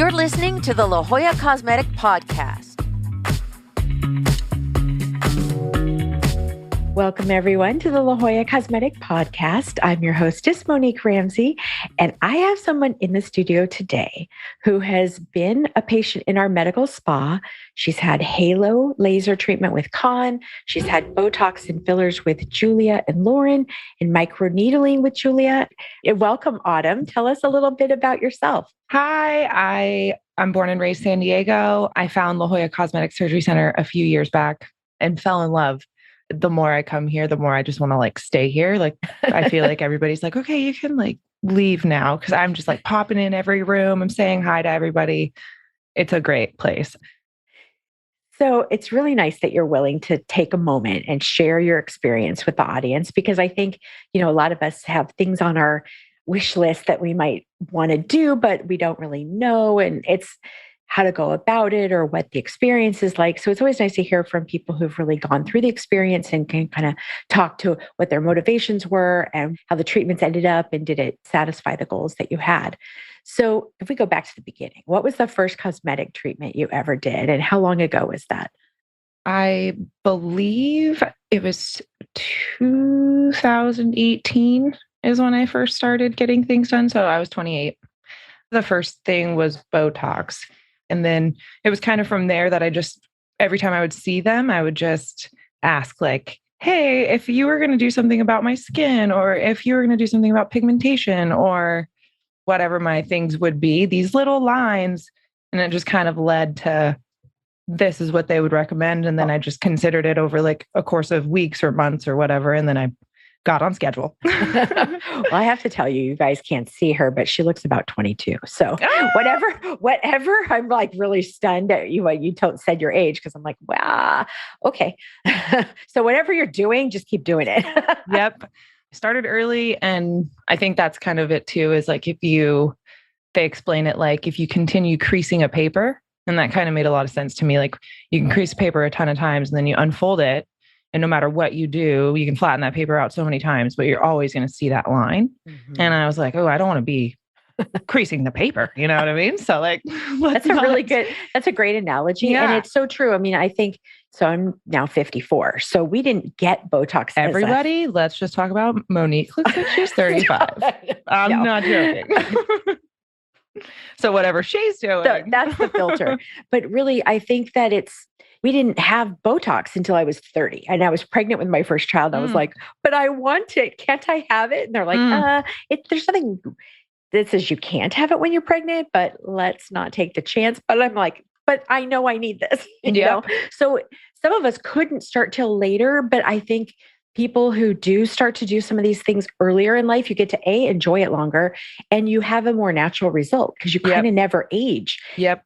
You're listening to the La Jolla Cosmetic Podcast. Welcome, everyone, to the La Jolla Cosmetic Podcast. I'm your hostess, Monique Ramsey, and I have someone in the studio today who has been a patient in our medical spa. She's had halo laser treatment with Khanh. She's had Botox and fillers with Julia and Lauren, and microneedling with Julia. Welcome, Autumn. Tell us a little bit about yourself. Hi, I'm born and raised San Diego. I found La Jolla Cosmetic Surgery Center a few years back and fell in love. The more I come here, the more I just want to stay here. I feel like everybody's like, okay, you can leave now. Cause I'm just popping in every room. I'm saying hi to everybody. It's a great place. So it's really nice that you're willing to take a moment and share your experience with the audience, because I think, a lot of us have things on our wish list that we might want to do, but we don't really know. And it's how to go about it or what the experience is like. So it's always nice to hear from people who've really gone through the experience and can kind of talk to what their motivations were and how the treatments ended up and did it satisfy the goals that you had. So if we go back to the beginning, what was the first cosmetic treatment you ever did and how long ago was that? I believe it was 2018 is when I first started getting things done. So I was 28. The first thing was Botox. And then it was kind of from there that every time I would see them, I would just ask hey, if you were going to do something about my skin, or if you were going to do something about pigmentation, or whatever my things would be, these little lines. And it just kind of led to this is what they would recommend. And then I just considered it over a course of weeks or months or whatever. And then I got on schedule. Well, I have to tell you, you guys can't see her, but she looks about 22. So whatever, I'm really stunned at you when you said your age, because I'm wow, okay. So whatever you're doing, just keep doing it. Yep. I started early. And I think that's kind of it too, is they explain it if you continue creasing a paper, and that kind of made a lot of sense to me. You can crease paper a ton of times and then you unfold it. And no matter what you do, you can flatten that paper out so many times, but you're always going to see that line. Mm-hmm. And I was I don't want to be creasing the paper. You know what I mean? So that's a great analogy. Yeah. And it's so true. I mean, I think, so I'm now 54. So we didn't get Botox. Everybody, let's just talk about Monique. Looks like she's 35. I'm not joking. So whatever she's doing. So that's the filter. But really, I think that we didn't have Botox until I was 30, and I was pregnant with my first child. I was but I want it. Can't I have it? And they're there's something that says you can't have it when you're pregnant, but let's not take the chance. But I'm but I know I need this, you know? So some of us couldn't start till later, but I think people who do start to do some of these things earlier in life, you get to enjoy it longer, and you have a more natural result because you kind of never age. Yep.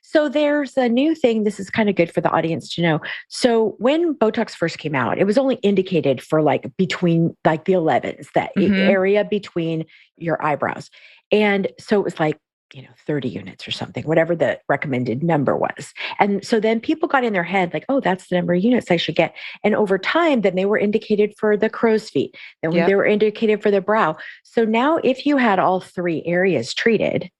So there's a new thing. This is kind of good for the audience to know. So when Botox first came out, it was only indicated for between the 11s, that area between your eyebrows. And so it was 30 units or something, whatever the recommended number was. And so then people got in their head oh, that's the number of units I should get. And over time, then they were indicated for the crow's feet. Then they were indicated for the brow. So now if you had all three areas treated,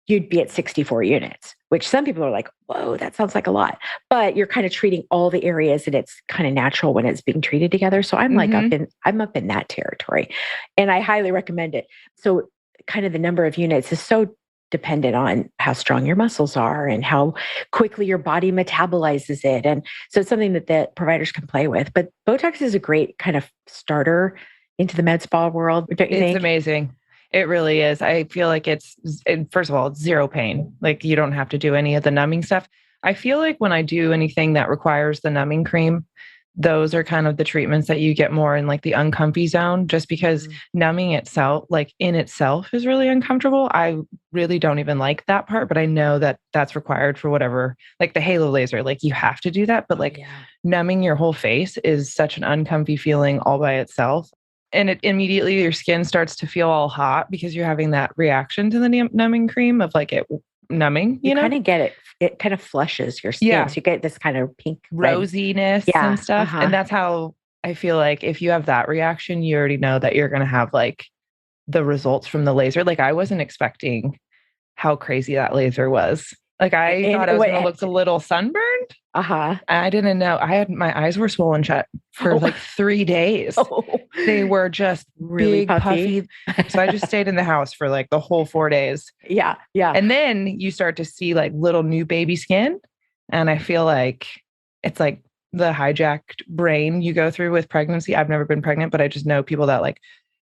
you'd be at 64 units, which some people are whoa, that sounds like a lot. But you're kind of treating all the areas, and it's kind of natural when it's being treated together. So I'm I'm up in that territory, and I highly recommend it. So kind of the number of units is so dependent on how strong your muscles are and how quickly your body metabolizes it. And so it's something that the providers can play with. But Botox is a great kind of starter into the med spa world, don't you think? It's amazing. It really is. I feel first of all, it's zero pain. You don't have to do any of the numbing stuff. I feel when I do anything that requires the numbing cream, those are kind of the treatments that you get more in the uncomfy zone, just because numbing itself, in itself is really uncomfortable. I really don't even like that part, but I know that that's required for whatever, the halo laser, you have to do that. But numbing your whole face is such an uncomfy feeling all by itself. And it immediately your skin starts to feel all hot because you're having that reaction to the numbing cream of it numbing, you know? Kind of get it. It kind of flushes your skin. Yeah. So you get this kind of pink rosiness and stuff. And that's how I feel if you have that reaction, you already know that you're going to have the results from the laser. I wasn't expecting how crazy that laser was. Like I thought I was going to look a little sunburned. Uh-huh. I didn't know. My eyes were swollen shut for like 3 days. They were just really big, puffy. So I just stayed in the house for like the whole 4 days. Yeah. Yeah. And then you start to see like little new baby skin. And I feel like it's like the hijacked brain you go through with pregnancy. I've never been pregnant, but I just know people that like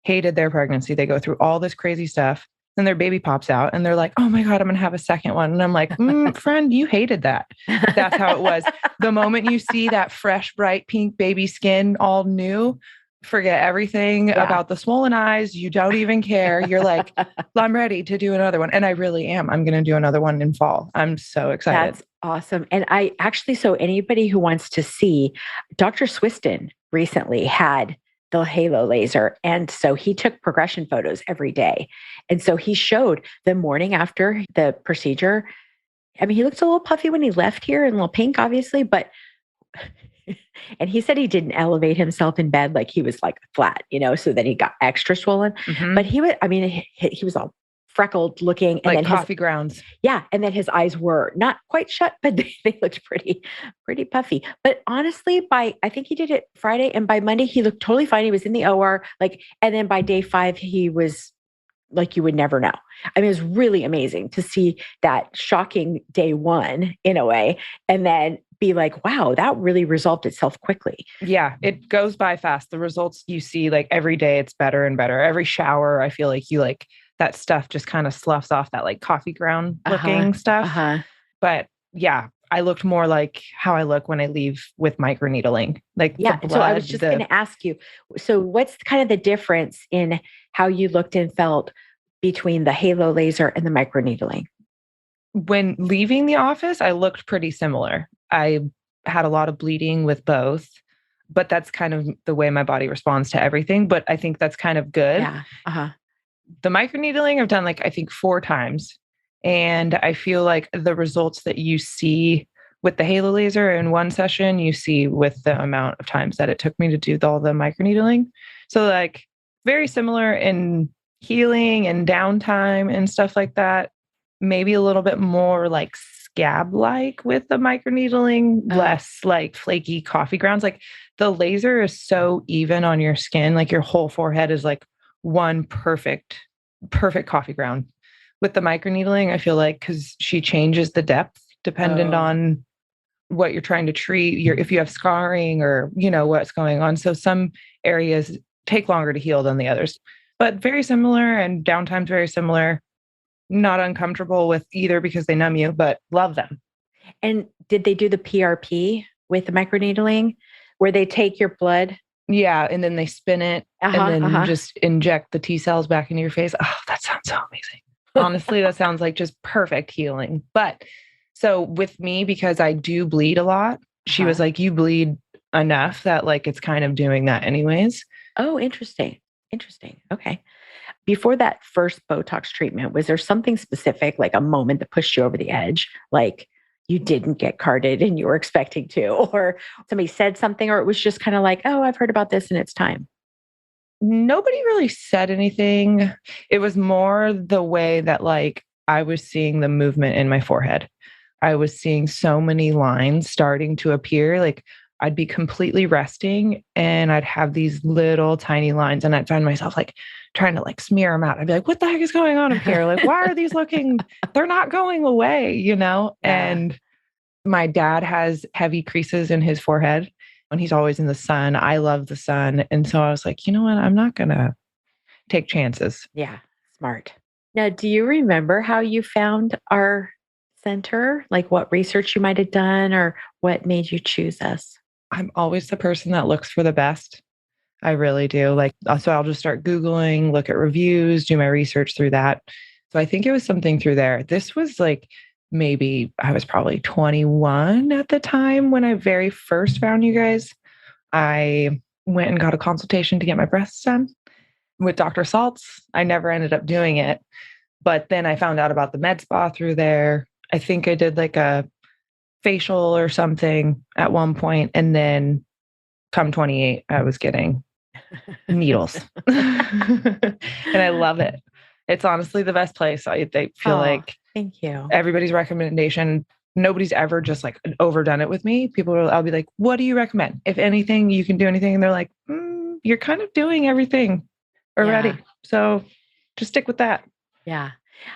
hated their pregnancy. They go through all this crazy stuff. Then their baby pops out and they're like, oh my God, I'm going to have a second one. And I'm like, friend, you hated that. That's how it was. The moment you see that fresh, bright pink baby skin, all new, forget everything about the swollen eyes. You don't even care. You're like, well, I'm ready to do another one. And I really am. I'm going to do another one in fall. I'm so excited. That's awesome. And I actually, so anybody who wants to see, Dr. Swiston recently had the halo laser. And so he took progression photos every day. And so he showed the morning after the procedure. I mean, he looked a little puffy when he left here and a little pink, obviously, but, and he said he didn't elevate himself in bed. Like he was like flat, so then he got extra swollen, but he was all freckled looking, and like then coffee grounds. Yeah. And then his eyes were not quite shut, but they looked pretty puffy. But honestly, I think he did it Friday, and by Monday, he looked totally fine. He was in the OR, and then by day 5, he was like, you would never know. I mean, it was really amazing to see that shocking day 1 in a way, and then be like, wow, that really resolved itself quickly. Yeah, it goes by fast. The results you see, like every day, it's better and better. Every shower, I feel like you like that stuff just kind of sloughs off that like coffee ground looking stuff. But yeah, I looked more like how I look when I leave with microneedling. Like yeah. So I was just going to ask you, so what's kind of the difference in how you looked and felt between the halo laser and the microneedling? When leaving the office, I looked pretty similar. I had a lot of bleeding with both, but that's kind of the way my body responds to everything. But I think that's kind of good. Yeah. The microneedling I've done like, I think 4 times. And I feel like the results that you see with the halo laser in one session, you see with the amount of times that it took me to do all the microneedling. So like very similar in healing and downtime and stuff like that. Maybe a little bit more like scab-like with the microneedling, less like flaky coffee grounds. Like the laser is so even on your skin, like your whole forehead is like one perfect coffee ground. With the microneedling, I feel like because she changes the depth dependent on what you're trying to treat, if you have scarring or what's going on. So some areas take longer to heal than the others, but very similar, and downtime's very similar. Not uncomfortable with either because they numb you, but love them. And did they do the PRP with the microneedling where they take your blood? Yeah. And then they spin it and then just inject the T cells back into your face. Oh, that sounds so amazing. Honestly, that sounds like just perfect healing. But so with me, because I do bleed a lot, she was like, you bleed enough that like it's kind of doing that anyways. Oh, interesting. Okay. Before that first Botox treatment, was there something specific, like a moment that pushed you over the edge? Like you didn't get carded and you were expecting to, or somebody said something, or it was just kind of like, oh, I've heard about this and it's time? Nobody really said anything. It was more the way that like I was seeing the movement in my forehead. I was seeing so many lines starting to appear. Like I'd be completely resting and I'd have these little tiny lines, and I'd find myself like trying to like smear them out. I'd be like, what the heck is going on up here? Like, why are these looking, they're not going away, Yeah. And my dad has heavy creases in his forehead and he's always in the sun. I love the sun. And so I was like, you know what? I'm not going to take chances. Yeah. Smart. Now, do you remember how you found our center? Like what research you might have done or what made you choose us? I'm always the person that looks for the best. I really do. Like, so I'll just start Googling, look at reviews, do my research through that. So I think it was something through there. This was like, maybe I was probably 21 at the time when I very first found you guys. I went and got a consultation to get my breasts done with Dr. Saltz. I never ended up doing it, but then I found out about the med spa through there. I think I did like a facial or something at one point, and then come 28, I was getting needles. And I love it. It's honestly the best place. They feel like thank you. Everybody's recommendation. Nobody's ever just like overdone it with me. I'll be like, what do you recommend? If anything, you can do anything. And they're like, you're kind of doing everything already. Yeah. So just stick with that. Yeah.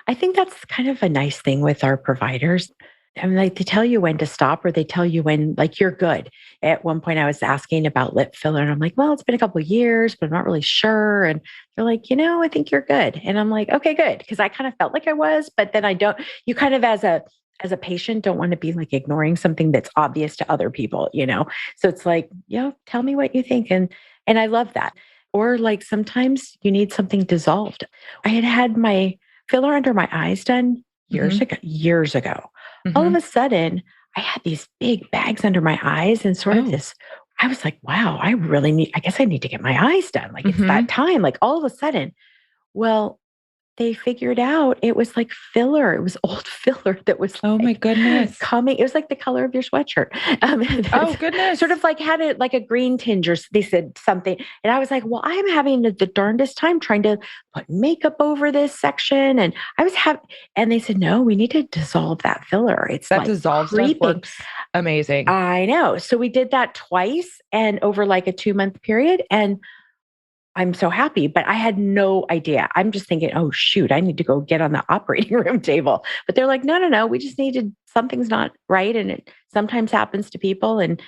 I think that's kind of a nice thing with our providers. I mean, like they tell you when to stop or they tell you when, like, you're good. At one point I was asking about lip filler and I'm like, well, it's been a couple of years, but I'm not really sure. And they're like, I think you're good. And I'm like, okay, good. Cause I kind of felt like I was, but then you kind of as a patient don't want to be like ignoring something that's obvious to other people, So it's like, tell me what you think. And I love that. Or like sometimes you need something dissolved. I had my filler under my eyes done years ago. All of a sudden, I had these big bags under my eyes and sort of this, I was like, wow, I guess I need to get my eyes done. Like it's that time, like all of a sudden. Well, they figured out it was like filler. It was old filler that was oh my goodness coming. It was like the color of your sweatshirt. Oh goodness. Sort of like had it like a green tinge or they said something. And I was like, well, I'm having the darndest time trying to put makeup over this section. And and they said, no, we need to dissolve that filler. It's that like dissolves works amazing. I know. So we did that twice and over like a 2-month period. And I'm so happy, but I had no idea. I'm just thinking, oh, shoot, I need to go get on the operating room table. But they're like, no, we just something's not right. And it sometimes happens to people and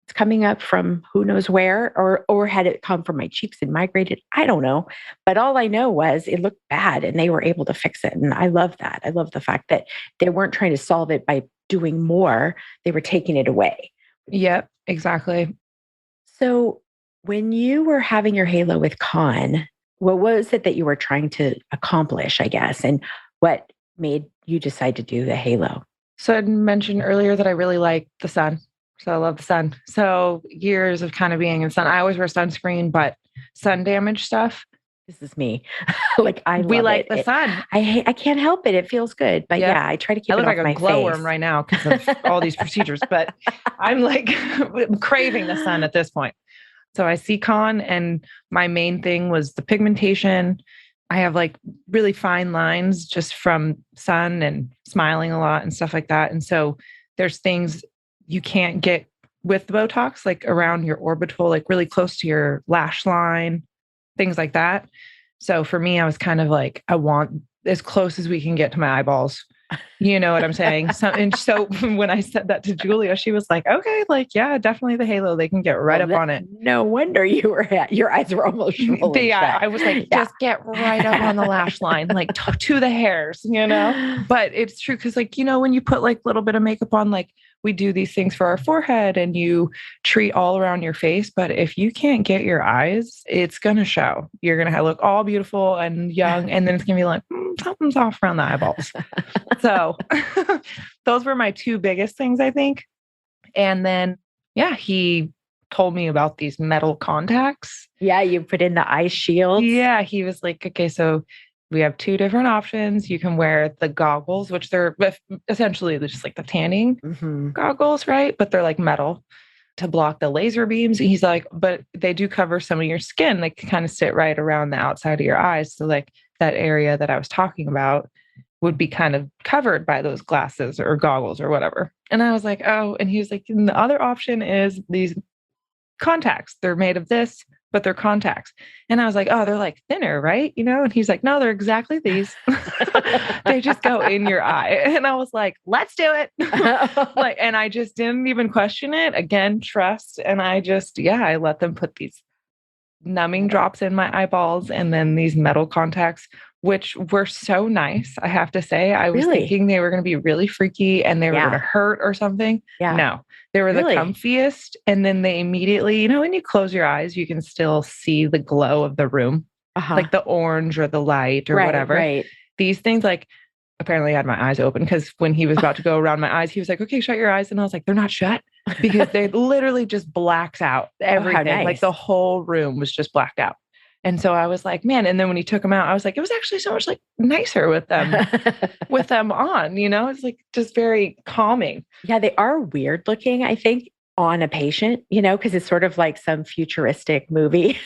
it's coming up from who knows where, or had it come from my cheeks and migrated? I don't know. But all I know was it looked bad and they were able to fix it. And I love that. I love the fact that they weren't trying to solve it by doing more. They were taking it away. Yep, exactly. So when you were having your halo with Khanh, what was it that you were trying to accomplish, I guess? And what made you decide to do the halo? So I mentioned earlier that I really like the sun. So I love the sun. So years of kind of being in sun. I always wear sunscreen, but sun damage stuff. This is me. Like we like the sun. I can't help it. It feels good. But yeah, I try to keep it off my face. I look like a glowworm right now because of all these procedures, but I'm like craving the sun at this point. So I see Khanh and my main thing was the pigmentation. I have like really fine lines just from sun and smiling a lot and stuff like that. And so there's things you can't get with the Botox, like around your orbital, like really close to your lash line, things like that. So for me, I was kind of like, I want as close as we can get to my eyeballs. You know what I'm saying? So when I said that to Julia, she was like, okay, like, yeah, definitely the halo. They can get right up on it. No wonder your eyes were almost rolling. Yeah, I was like, just get right up on the lash line, like to the hairs, But it's true because like, when you put like a little bit of makeup on, like we do these things for our forehead and you treat all around your face. But if you can't get your eyes, it's going to show. You're going to look all beautiful and young. And then it's going to be like, something's off around the eyeballs. So those were my two biggest things, I think. And then, he told me about these metal contacts. Yeah, you put in the eye shield. Yeah, he was like, okay, so we have two different options. You can wear the goggles, which they're essentially just like the tanning goggles, right? But they're like metal to block the laser beams. And he's like, but they do cover some of your skin. They can kind of sit right around the outside of your eyes. So like that area that I was talking about would be kind of covered by those glasses or goggles or whatever. And I was like, oh, and he was like, and the other option is these contacts. They're made of this, but they're contacts. And I was like, oh, they're like thinner, right? And he's like, no, they're exactly these. They just go in your eye. And I was like, let's do it. And I just didn't even question it. Again, trust. And I just, I let them put these numbing drops in my eyeballs and then these metal contacts, which were so nice. I have to say, I was thinking they were going to be really freaky and they were going to hurt or something. Yeah. No, they were the comfiest. And then they immediately, when you close your eyes, you can still see the glow of the room, like the orange or the light or whatever. Right. These things, like, apparently I had my eyes open because when he was about to go around my eyes, he was like, okay, shut your eyes. And I was like, they're not shut because they literally just blacks out everything. Nice. Like the whole room was just blacked out. And so I was like, man, and then when he took them out, I was like, it was actually so much like nicer with them, on, it's like just very calming. Yeah. They are weird looking, I think, on a patient, because it's sort of like some futuristic movie.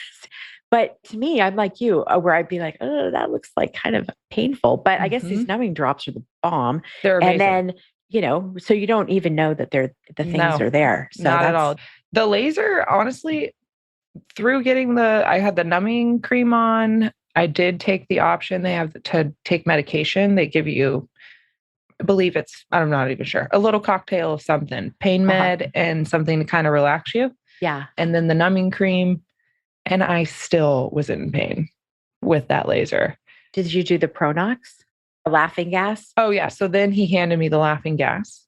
But to me, I'm like you, where I'd be like, oh, that looks like kind of painful. But I guess these numbing drops are the bomb. They're And amazing. then, so you don't even know that the things No, are there. So not at all. The laser, honestly, through getting I had the numbing cream on. I did take the option. They have to take medication. They give you, I believe I'm not even sure, a little cocktail of something, pain med and something to kind of relax you. Yeah. And then the numbing cream. And I still was in pain with that laser. Did you do the Pronox, the laughing gas? Oh, yeah. So then he handed me the laughing gas.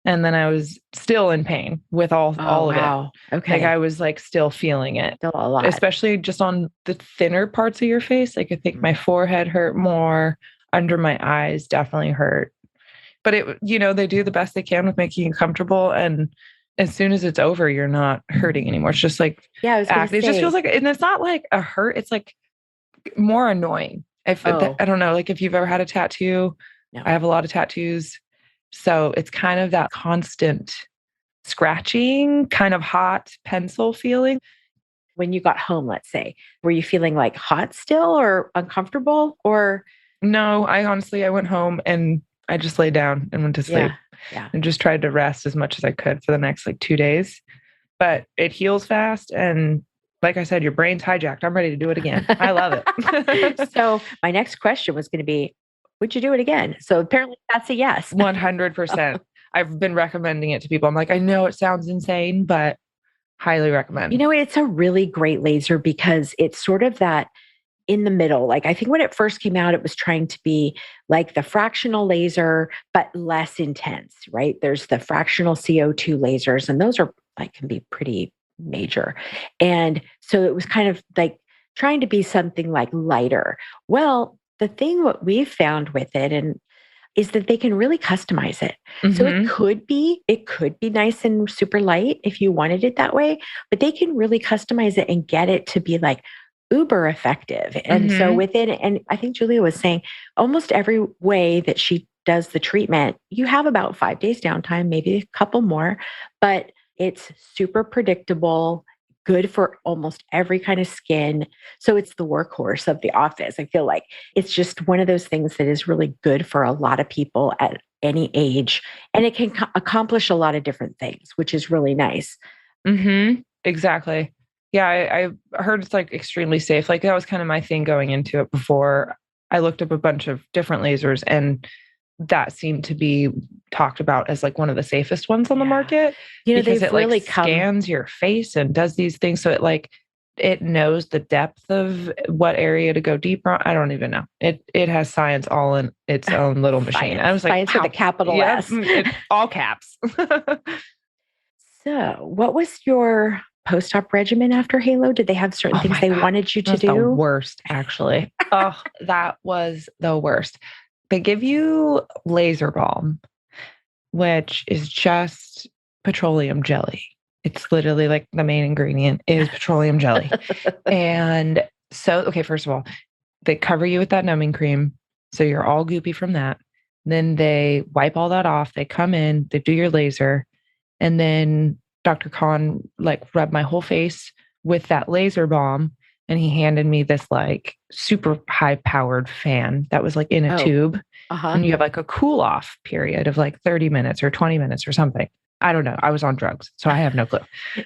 And then I was still in pain with all of it. Okay. Like I was like still feeling it. Still a lot. Especially just on the thinner parts of your face. Like I think my forehead hurt more. Under my eyes definitely hurt. But they do the best they can with making you comfortable. And as soon as it's over, you're not hurting anymore. It's just like, yeah, it just feels like, and it's not like a hurt. It's like more annoying. I don't know, like if you've ever had a tattoo, no. I have a lot of tattoos. So it's kind of that constant scratching, kind of hot pencil feeling. When you got home, let's say, were you feeling like hot still or uncomfortable or? No, I went home and I just laid down and went to sleep. Yeah. And just tried to rest as much as I could for the next like 2 days. But it heals fast. And like I said, your brain's hijacked. I'm ready to do it again. I love it. So my next question was going to be, would you do it again? So apparently that's a yes. 100%. I've been recommending it to people. I'm like, I know it sounds insane, but highly recommend. It's a really great laser because it's sort of that in the middle. Like I think when it first came out, it was trying to be like the fractional laser, but less intense, right? There's the fractional CO2 lasers, and those are like can be pretty major. And so it was kind of like trying to be something like lighter. Well, the thing what we've found with it is that they can really customize it. So it could be nice and super light if you wanted it that way, but they can really customize it and get it to be like uber effective. And so within, and I think Julia was saying almost every way that she does the treatment, you have about 5 days downtime, maybe a couple more, but it's super predictable, good for almost every kind of skin. So it's the workhorse of the office. I feel like it's just one of those things that is really good for a lot of people at any age. And it can accomplish a lot of different things, which is really nice. Exactly. Yeah, I heard it's like extremely safe. Like that was kind of my thing going into it before. I looked up a bunch of different lasers and that seemed to be talked about as like one of the safest ones on the market. Because it really scans your face and does these things. So it knows the depth of what area to go deeper on. I don't even know. It has science all in its own little machine. I was like, science with a capital S. All caps. So what was your post-op regimen after Halo? Did they have certain things they wanted you to do? The worst, actually. That was the worst. They give you laser balm, which is just petroleum jelly. It's literally like the main ingredient is petroleum jelly. And so, okay, first of all, they cover you with that numbing cream. So you're all goopy from that. Then they wipe all that off. They come in, they do your laser. And then Dr. Khanh rubbed my whole face with that laser balm. And he handed me this like super high powered fan that was like in a tube. And you have like a cool off period of like 30 minutes or 20 minutes or something. I don't know. I was on drugs, so I have no clue.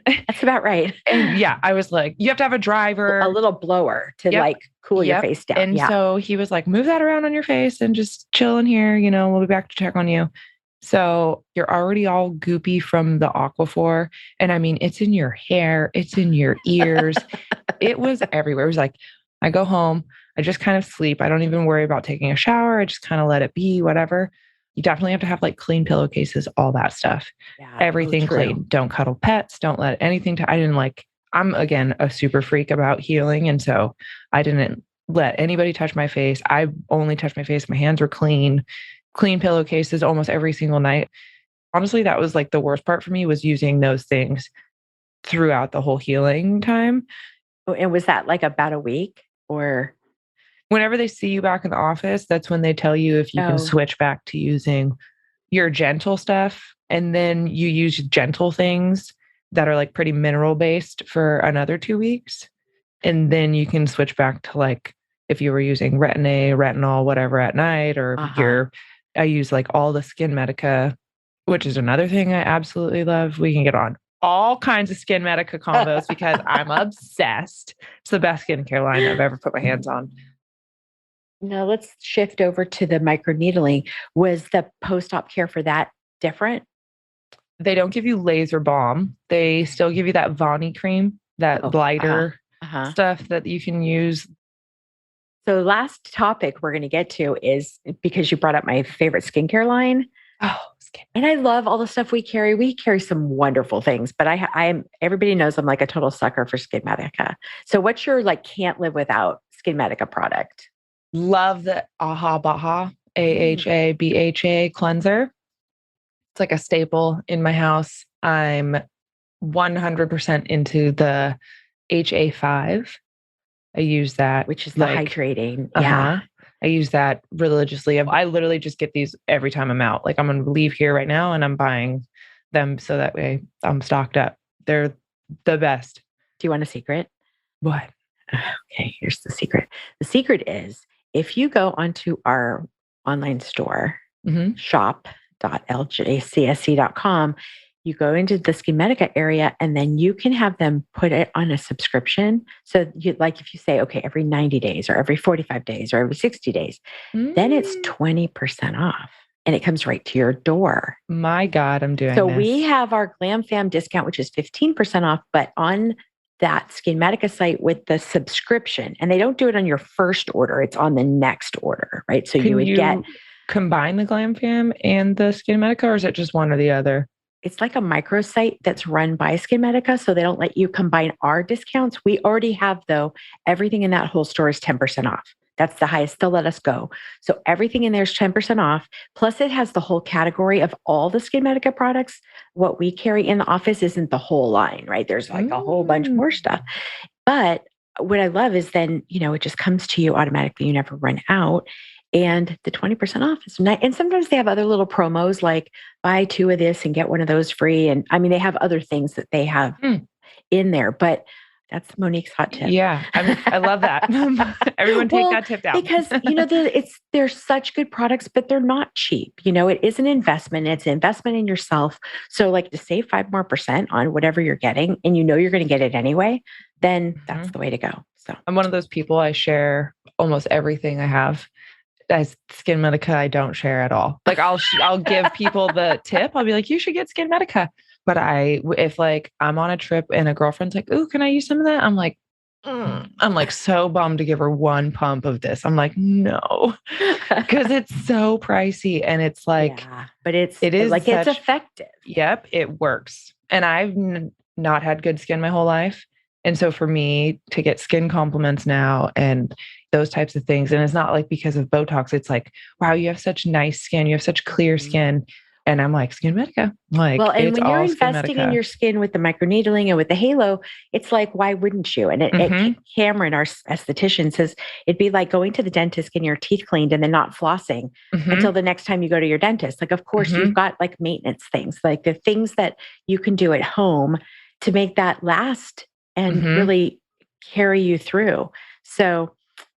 That's about right. And yeah, I was like, you have to have a driver. A little blower to like cool your face down. And so he was like, move that around on your face and just chill in here. We'll be back to check on you. So you're already all goopy from the Aquaphor. And I mean, it's in your hair. It's in your ears. It was everywhere. It was like, I go home. I just kind of sleep. I don't even worry about taking a shower. I just kind of let it be, whatever. You definitely have to have like clean pillowcases, all that stuff. Yeah, everything clean. Don't cuddle pets. Don't let anything I'm again, a super freak about healing. And so I didn't let anybody touch my face. I only touched my face. My hands were clean pillowcases almost every single night. Honestly, that was like the worst part for me was using those things throughout the whole healing time. Oh, and was that like about a week or? Whenever they see you back in the office, that's when they tell you if you can switch back to using your gentle stuff. And then you use gentle things that are like pretty mineral based for another 2 weeks. And then you can switch back to like, if you were using retinol, whatever at night, or I use like all the Skin Medica, which is another thing I absolutely love. We can get on all kinds of Skin Medica combos because I'm obsessed. It's the best skincare line I've ever put my hands on. Now let's shift over to the microneedling. Was the post-op care for that different? They don't give you laser balm. They still give you that Vani cream, that lighter stuff that you can use. So last topic we're going to get to is, because you brought up my favorite skincare line. And I love all the stuff we carry. We carry some wonderful things, but I'm everybody knows I'm like a total sucker for Skin Medica. So what's your like can't live without Skin Medica product? Love the AHA Baha, AHA BHA cleanser. It's like a staple in my house. I'm 100% into the HA5. I use that. Which is the hydrating. Yeah. I use that religiously. I literally just get these every time I'm out. Like I'm going to leave here right now and I'm buying them so that way I'm stocked up. They're the best. Do you want a secret? What? Okay, here's the secret. The secret is if you go onto our online store, shop.ljcsc.com, you go into the Skin Medica area and then you can have them put it on a subscription. So you like if you say, okay, every 90 days or every 45 days or every 60 days, then it's 20% off and it comes right to your door. My God, I'm doing so this. We have our Glam Fam discount, which is 15% off, but on that Skin Medica site with the subscription, and they don't do it on your first order. It's on the next order, right? So you would get combine the Glam Fam and the Skin Medica, or is it just one or the other? It's like a microsite that's run by Skin Medica, so they don't let you combine our discounts. We already have, though, everything in that whole store is 10% off. That's the highest they'll let us go. So everything in there is 10% off. Plus, it has the whole category of all the Skin Medica products. What we carry in the office isn't the whole line, right? There's like a whole bunch more stuff. But what I love is then, it just comes to you automatically. You never run out. And the 20% off is nice. And sometimes they have other little promos like buy 2 of this and get 1 of those free. And I mean, they have other things that they have in there, but that's Monique's hot tip. Yeah. I love that. Everyone take that tip down. Because, they're such good products, but they're not cheap. It is an investment. It's an investment in yourself. So like to save 5% more on whatever you're getting and you're going to get it anyway, then that's the way to go. So I'm one of those people, I share almost everything I have. As Skin Medica, I don't share at all. Like I'll give people the tip. I'll be like, you should get Skin Medica. But if like I'm on a trip and a girlfriend's like, ooh, can I use some of that? I'm like so bummed to give her 1 pump of this. I'm like, no, because it's so pricey and it's like, but it is like it's effective. Yep, it works. And I've not had good skin my whole life. And so for me to get skin compliments now and those types of things, and it's not like because of Botox, it's like, wow, you have such nice skin. You have such clear skin. And I'm like, Skin Medica. Like, well, and when you're investing in your skin with the microneedling and with the halo, it's like, why wouldn't you? And Cameron, our esthetician, says it'd be like going to the dentist, getting your teeth cleaned and then not flossing until the next time you go to your dentist. Like, of course, you've got like maintenance things, like the things that you can do at home to make that last and really carry you through. So,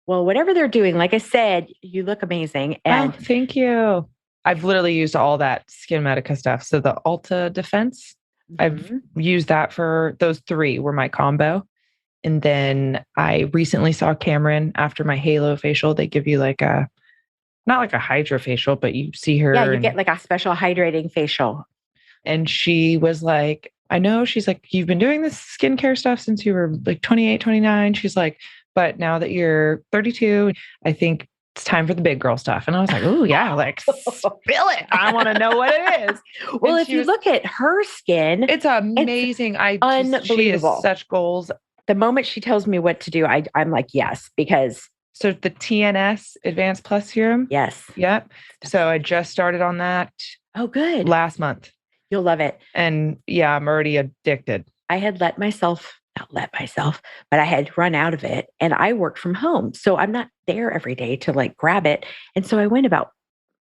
well, whatever they're doing, like I said, you look amazing. And thank you. I've literally used all that Skin Medica stuff. So the Ulta Defense, I've used that for those 3 were my combo. And then I recently saw Cameron after my Halo facial. They give you like not like a hydra facial, but you see her. Yeah, you get like a special hydrating facial. And she was like, I know, she's like, you've been doing this skincare stuff since you were like 28, 29. She's like, but now that you're 32, I think it's time for the big girl stuff. And I was like, oh yeah, like spill it. I want to know what it is. Well, if you look at her skin, it's amazing. Unbelievable. She has such goals. The moment she tells me what to do, I'm like, yes, because. So the TNS Advanced Plus Serum. Yes. Yep. So I just started on that. Oh, good. Last month. You'll love it. And yeah, I'm already addicted. I had not let myself, but I had run out of it and I work from home. So I'm not there every day to like grab it. And so I went about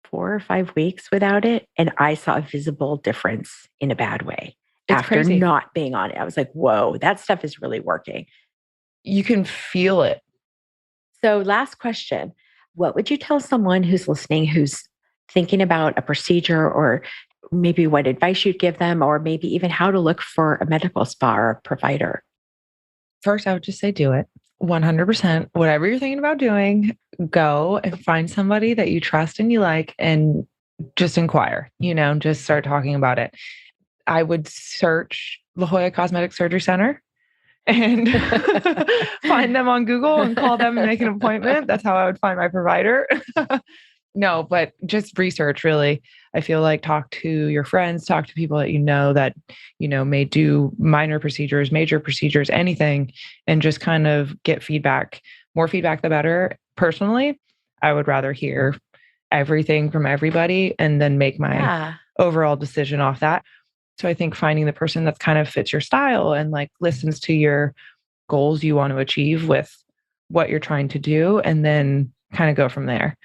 4 or 5 weeks without it. And I saw a visible difference in a bad way after not being on it. I was like, whoa, that stuff is really working. you can feel it. So last question, what would you tell someone who's listening, who's thinking about a procedure, or maybe what advice you'd give them, or maybe even how to look for a medical spa or a provider? First, I would just say do it. 100%. Whatever you're thinking about doing, go and find somebody that you trust and you like and just inquire, just start talking about it. I would search La Jolla Cosmetic Surgery Center and find them on Google and call them and make an appointment. That's how I would find my provider. No, but just research, really. I feel like talk to your friends, talk to people that may do minor procedures, major procedures, anything, and just kind of get feedback. More feedback, the better. Personally, I would rather hear everything from everybody and then make my overall decision off that. So I think finding the person that kind of fits your style and like listens to your goals you want to achieve with what you're trying to do, and then kind of go from there.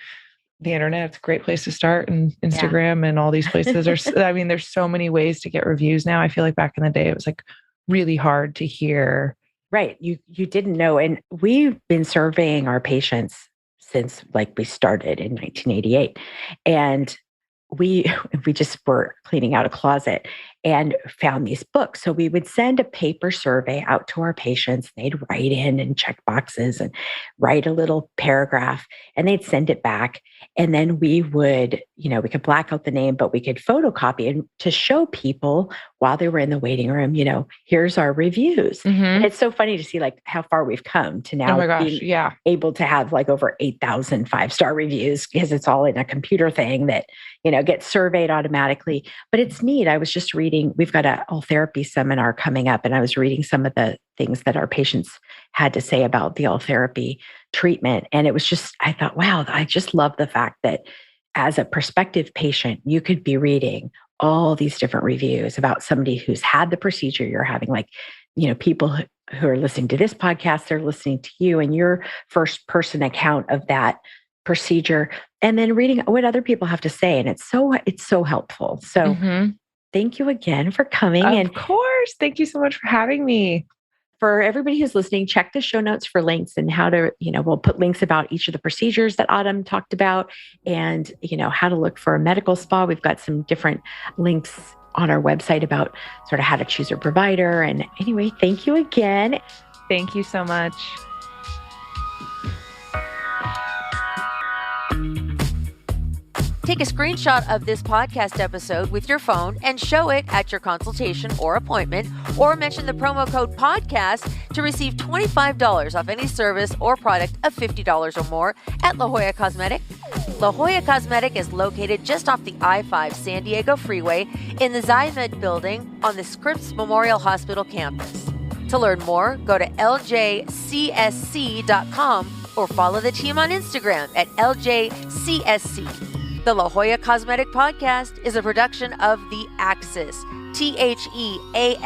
The internet's a great place to start, and Instagram and all these places are, there's so many ways to get reviews now. I feel like back in the day, it was like really hard to hear. Right. You didn't know. And we've been surveying our patients since like we started in 1988. And we just were cleaning out a closet and found these books. So we would send a paper survey out to our patients. They'd write in and check boxes and write a little paragraph, and they'd send it back. And then we would, we could black out the name, but we could photocopy it to show people while they were in the waiting room, here's our reviews. Mm-hmm. And it's so funny to see like how far we've come to now being able to have like over 8,000 5-star reviews, because it's all in a computer thing that, gets surveyed automatically. But it's neat. I was just reading, we've got a all-therapy seminar coming up, and I was reading some of the things that our patients had to say about the all-therapy treatment. And it was just, I thought, wow, I just love the fact that as a prospective patient, you could be reading all these different reviews about somebody who's had the procedure you're having. Like, people who are listening to this podcast, they're listening to you and your first person account of that procedure, and then reading what other people have to say. And it's so helpful. So thank you again for coming. Of course. Thank you so much for having me. For everybody who's listening, check the show notes for links and how to, we'll put links about each of the procedures that Autumn talked about, and, how to look for a medical spa. We've got some different links on our website about sort of how to choose a provider. And anyway, thank you again. Thank you so much. Take a screenshot of this podcast episode with your phone and show it at your consultation or appointment, or mention the promo code podcast to receive $25 off any service or product of $50 or more at La Jolla Cosmetic. La Jolla Cosmetic is located just off the I-5 San Diego Freeway in the Zymed building on the Scripps Memorial Hospital campus. To learn more, go to ljcsc.com or follow the team on Instagram at ljcsc. The La Jolla Cosmetic Podcast is a production of The Axis, TheAxis.io.